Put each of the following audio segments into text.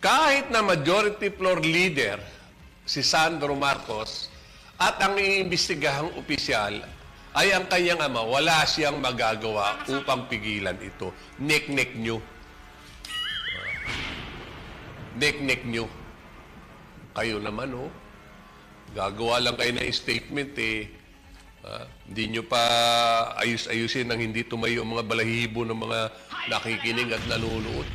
kahit na majority floor leader si Sandro Marcos at ang iimbestigahang opisyal ay ang kanyang ama, wala siyang magagawa upang pigilan ito. Nek-nek nyo. Nek-nek nyo. Kayo naman, oh. Gagawa lang kayo ng statement, eh. Hindi nyo pa ayus-ayusin nang hindi tumayo ang mga balahibo ng mga nakikinig at nanonood.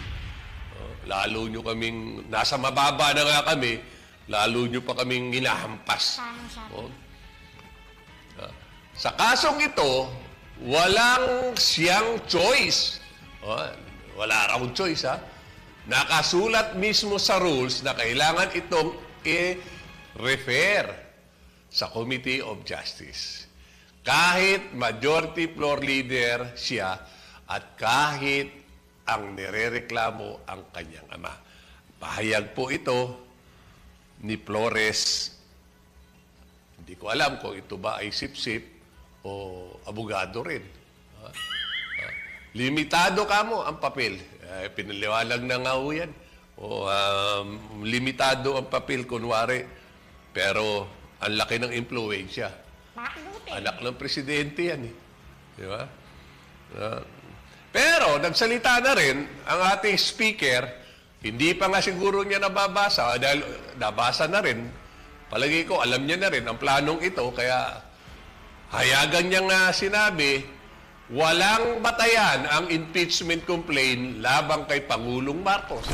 Lalo nyo kaming, nasa mababa na nga kami, lalo nyo pa kaming hinahampas. Sa kasong ito, walang siyang choice. Wala raw choice, ha? Nakasulat mismo sa rules na kailangan itong i-refer sa Committee of Justice. Kahit majority floor leader siya at kahit ang nirereklamo ang kanyang ama. Pahayag po ito ni Flores. Hindi ko alam kung ito ba ay sip-sip o abogado rin. Limitado kamo ang papel. Pinaliwanag na nga ho yan. Limitado ang papel, kunwari. Pero ang laki ng impluwensya. Anak ng presidente yan, eh. Di ba? Pero nagsalita na rin ang ating speaker, hindi pa nga siguro niya nababasa, dahil nabasa na rin. Palagi ko, alam niya na rin ang planong ito, kaya hayagan niya nga sinabi, walang batayan ang impeachment complaint labang kay Pangulong Marcos.